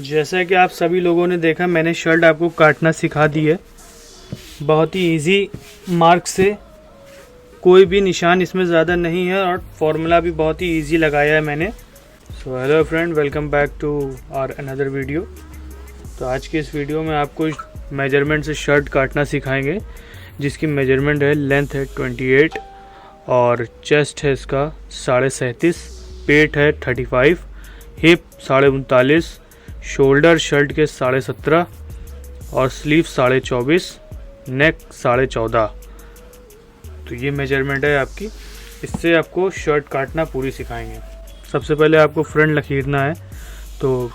जैसा कि आप सभी लोगों ने देखा, मैंने शर्ट आपको काटना सिखा दी है। बहुत ही इजी मार्क से, कोई भी निशान इसमें ज़्यादा नहीं है और फॉर्मूला भी बहुत ही इजी लगाया है मैंने। So hello friend, welcome back to our another video. तो आज के इस वीडियो में आपको मेजरमेंट से शर्ट काटना सिखाएंगे, जिसकी मेजरमेंट है, लेंथ है 28 और चेस्ट है इसका 37.5, पेट है 35, हिप 39.5, शोल्डर शर्ट के 17.5 और स्लीव 24.5, नेक 14.5। तो ये मेजरमेंट है आपकी। इससे आपको शर्ट काटना पूरी सिखाएंगे। सबसे पहले आपको फ्रंट लकीरना है, तो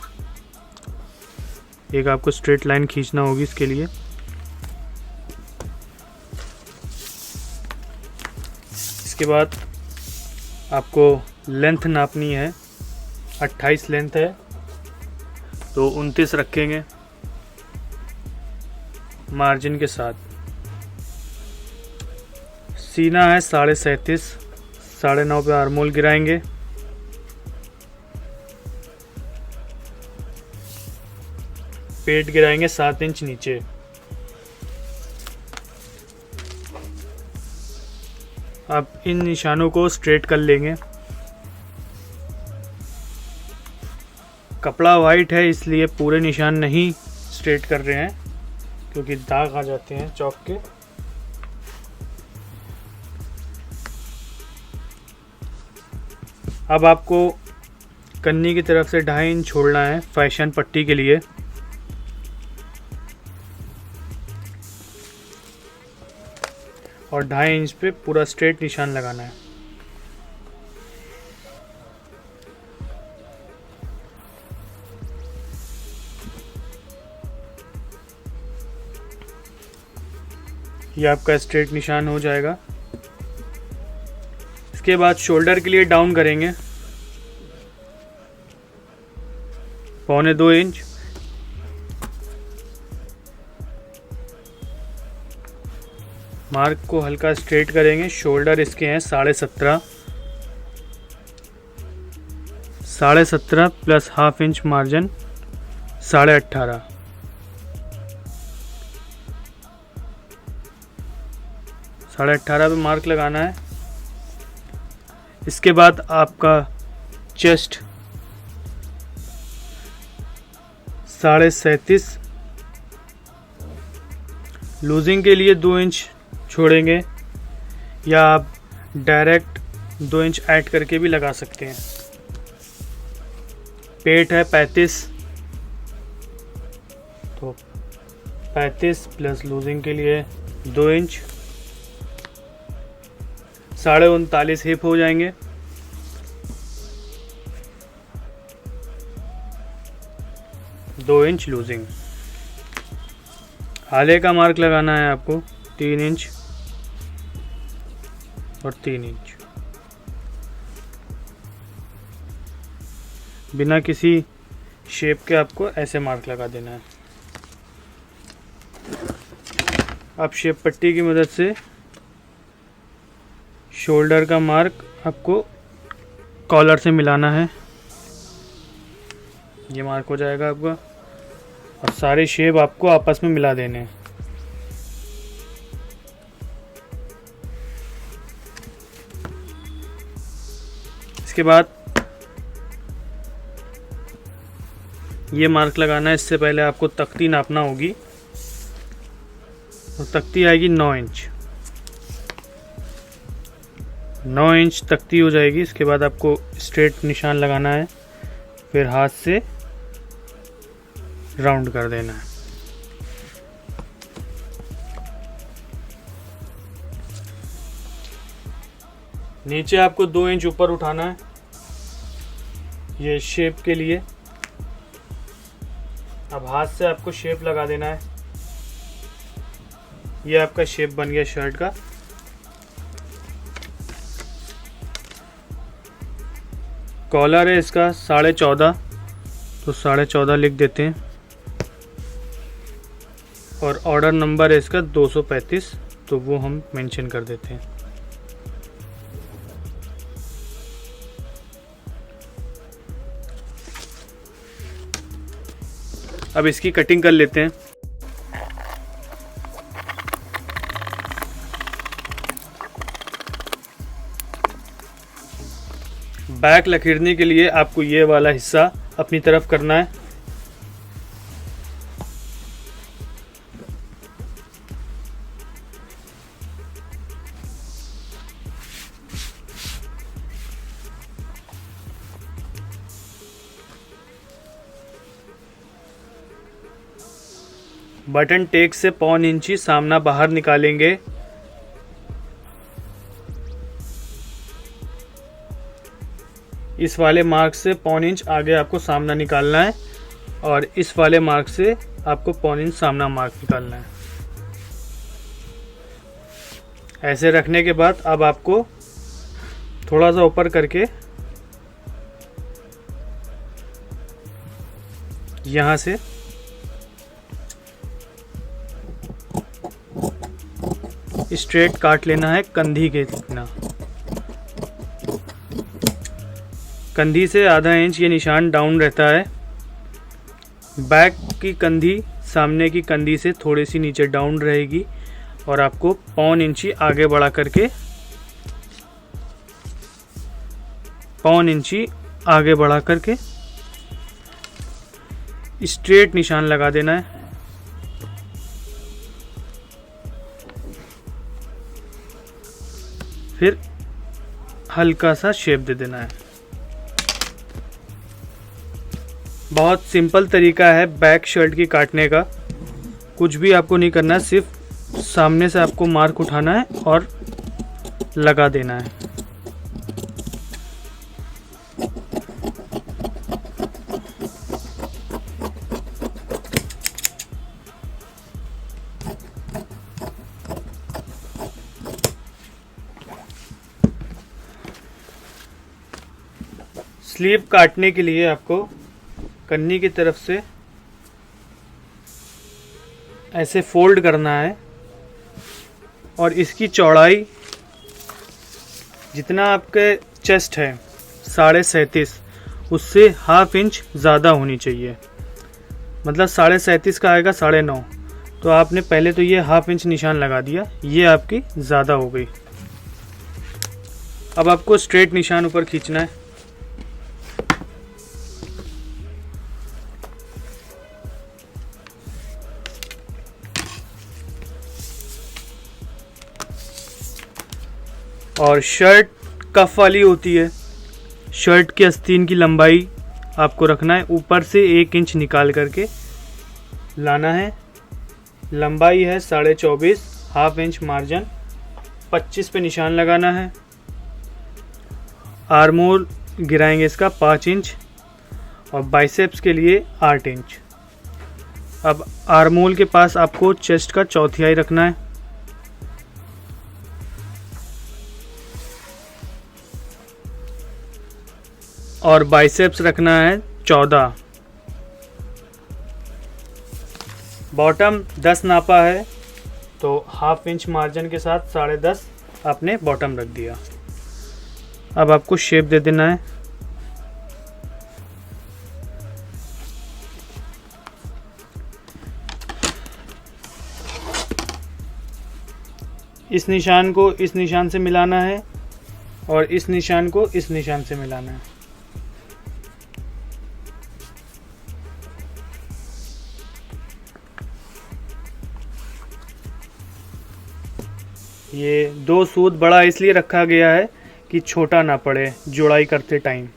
एक आपको स्ट्रेट लाइन खींचना होगी इसके लिए। इसके बाद आपको लेंथ नापनी है, 28 लेंथ है तो 29 रखेंगे मार्जिन के साथ। सीना है 37.5, 9.5 पे आर्मोल गिराएंगे। पेट गिराएंगे 7 इंच नीचे। अब इन निशानों को स्ट्रेट कर लेंगे। कपड़ा वाइट है इसलिए पूरे निशान नहीं स्ट्रेट कर रहे हैं, क्योंकि दाग आ जाते हैं चौक के। अब आपको कन्नी की तरफ से 2.5 इंच छोड़ना है फैशन पट्टी के लिए। और 2.5 इंच पे पूरा स्ट्रेट निशान लगाना है। ये आपका स्ट्रेट निशान हो जाएगा। इसके बाद शोल्डर के लिए डाउन करेंगे 1.25 इंच। मार्क को हल्का स्ट्रेट करेंगे। शोल्डर इसके हैं 17.5, 17.5 प्लस ½ इंच मार्जिन 18.5। साढ़े 18 पे मार्क लगाना है। इसके बाद आपका चेस्ट 37.5, लूजिंग के लिए 2 इंच छोड़ेंगे, या आप डायरेक्ट 2 इंच ऐड करके भी लगा सकते हैं। पेट है 35, तो 35 प्लस लूजिंग के लिए 2 इंच, 39.5 हिप हो जाएंगे। दो इंच लूजिंग। आले का मार्क लगाना है आपको 3 इंच और 3 इंच। बिना किसी शेप के आपको ऐसे मार्क लगा देना है। अब शेप पट्टी की मदद से शोल्डर का मार्क आपको कॉलर से मिलाना है। ये मार्क हो जाएगा आपका, और सारे शेप आपको आपस में मिला देने हैं। इसके बाद ये मार्क लगाना है। इससे पहले आपको तख्ती नापना होगी, तो तख्ती आएगी 9 इंच। 9 इंच तख्ती हो जाएगी। इसके बाद आपको स्ट्रेट निशान लगाना है, फिर हाथ से राउंड कर देना है। नीचे आपको 2 इंच ऊपर उठाना है, ये शेप के लिए। अब हाथ से आपको शेप लगा देना है। ये आपका शेप बन गया शर्ट का। कॉलर है इसका 14.5, तो 14.5 लिख देते हैं। और ऑर्डर नंबर है इसका 235, तो वो हम मेंशन कर देते हैं। अब इसकी कटिंग कर लेते हैं। बैक लकीरने के लिए आपको ये वाला हिस्सा अपनी तरफ करना है। बटन टेक से 1.25 इंची सामना बाहर निकालेंगे। इस वाले मार्क से 1.25 इंच आगे आपको सामना निकालना है और इस वाले मार्क से आपको 1.25 इंच सामना मार्क निकालना है। ऐसे रखने के बाद अब आपको थोड़ा सा ऊपर करके यहाँ से स्ट्रेट काट लेना है कंधी के इतना। कंधी से आधा इंच ये निशान डाउन रहता है। बैक की कंधी सामने की कंधी से थोड़ी सी नीचे डाउन रहेगी और आपको 1.25 इंची आगे बढ़ा करके 1.25 इंची आगे बढ़ा करके स्ट्रेट निशान लगा देना है। फिर हल्का सा शेप दे देना है। बहुत सिंपल तरीका है बैक शर्ट की काटने का। कुछ भी आपको नहीं करना है, सिर्फ सामने से आपको मार्क उठाना है और लगा देना है। स्लीव काटने के लिए आपको कन्नी की तरफ से ऐसे फोल्ड करना है और इसकी चौड़ाई जितना आपके चेस्ट है 37.5 उससे 1/2 इंच ज़्यादा होनी चाहिए। मतलब 37.5 का आएगा 9.5, तो आपने पहले तो ये 1/2 इंच निशान लगा दिया, ये आपकी ज़्यादा हो गई। अब आपको स्ट्रेट निशान ऊपर खींचना है। और शर्ट कफ वाली होती है, शर्ट की आस्तीन की लंबाई आपको रखना है, ऊपर से 1 इंच निकाल करके लाना है। लंबाई है 24.5, 1/2 इंच मार्जिन, 25 पे निशान लगाना है। आर्मोल गिराएंगे इसका 5 इंच और बाइसेप्स के लिए 8 इंच। अब आर्मोल के पास आपको चेस्ट का चौथाई रखना है। और बाइसेप्स रखना है 14। बॉटम 10 नापा है तो 1/2 इंच मार्जिन के साथ 10.5 आपने बॉटम रख दिया। अब आपको शेप दे देना है। इस निशान को इस निशान से मिलाना है और इस निशान को इस निशान से मिलाना है। ये 2 सूत बड़ा इसलिए रखा गया है कि छोटा ना पड़े जुड़ाई करते टाइम।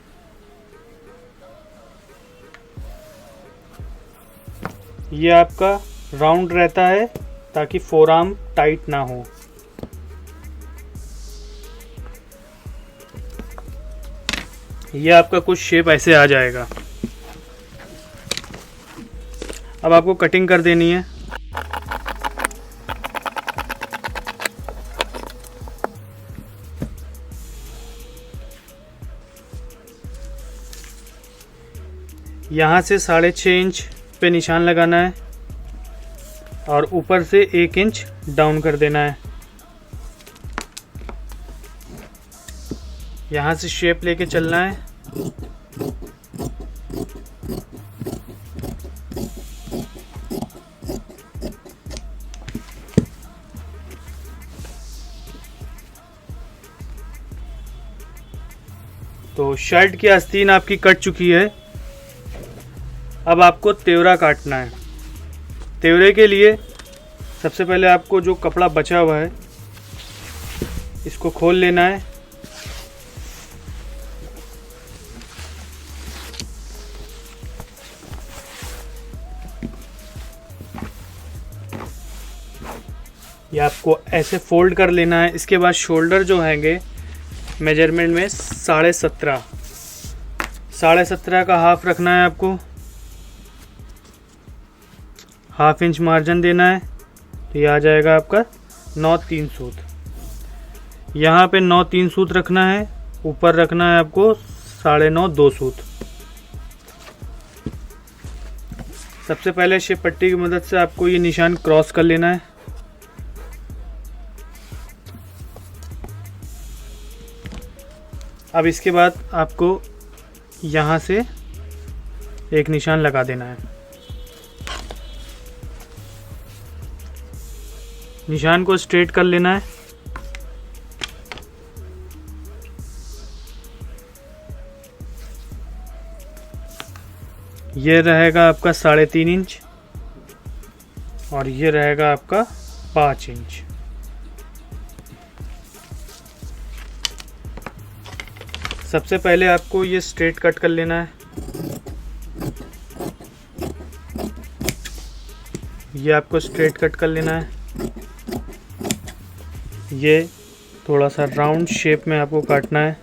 ये आपका राउंड रहता है ताकि फोरआर्म टाइट ना हो। ये आपका कुछ शेप ऐसे आ जाएगा। अब आपको कटिंग कर देनी है। यहाँ से 6.5 इंच पे निशान लगाना है और ऊपर से 1 इंच डाउन कर देना है। यहाँ से शेप लेके चलना है। तो शर्ट की आस्तीन आपकी कट चुकी है। अब आपको तेवरा काटना है। तेवरे के लिए सबसे पहले आपको जो कपड़ा बचा हुआ है इसको खोल लेना है। ये आपको ऐसे फोल्ड कर लेना है। इसके बाद शोल्डर जो हैंगे मेजरमेंट में 17.5 का हाफ रखना है आपको। हाफ इंच मार्जिन देना है। तो ये आ जाएगा आपका 9 3 सूत। यहाँ पे 9 3 सूत रखना है। ऊपर रखना है आपको 9.5 2 सूत। सबसे पहले शेप पट्टी की मदद से आपको ये निशान क्रॉस कर लेना है। अब इसके बाद आपको यहाँ से एक निशान लगा देना है। निशान को स्ट्रेट कर लेना है। ये रहेगा आपका 3.5 इंच और ये रहेगा आपका 5 इंच। सबसे पहले आपको ये स्ट्रेट कट कर लेना है। ये आपको स्ट्रेट कट कर लेना है। ये थोड़ा सा राउंड शेप में आपको काटना है।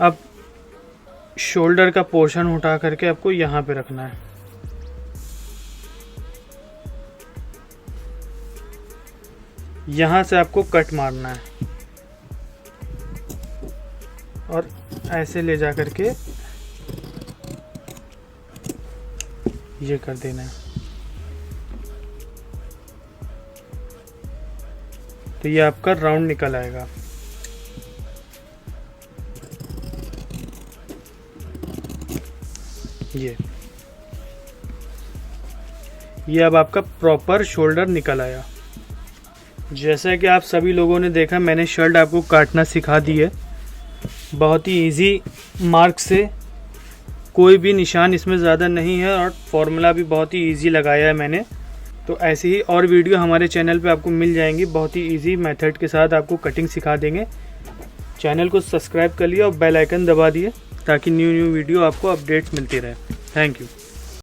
अब शोल्डर का पोर्शन उठा करके आपको यहाँ पे रखना है। यहाँ से आपको कट मारना है और ऐसे ले जा करके ये कर देना है। तो ये आपका राउंड निकल आएगा। ये अब आपका प्रॉपर शोल्डर निकल आया। जैसा कि आप सभी लोगों ने देखा, मैंने शर्ट आपको काटना सिखा दी है। बहुत ही इजी मार्क से, कोई भी निशान इसमें ज़्यादा नहीं है और फॉर्मूला भी बहुत ही इजी लगाया है मैंने। तो ऐसे ही और वीडियो हमारे चैनल पे आपको मिल जाएंगी। बहुत ही इजी मेथड के साथ आपको कटिंग सिखा देंगे। चैनल को सब्सक्राइब कर लिया और बेल आइकन दबा दिए ताकि न्यू वीडियो आपको अपडेट्स मिलती रहे। Thank you.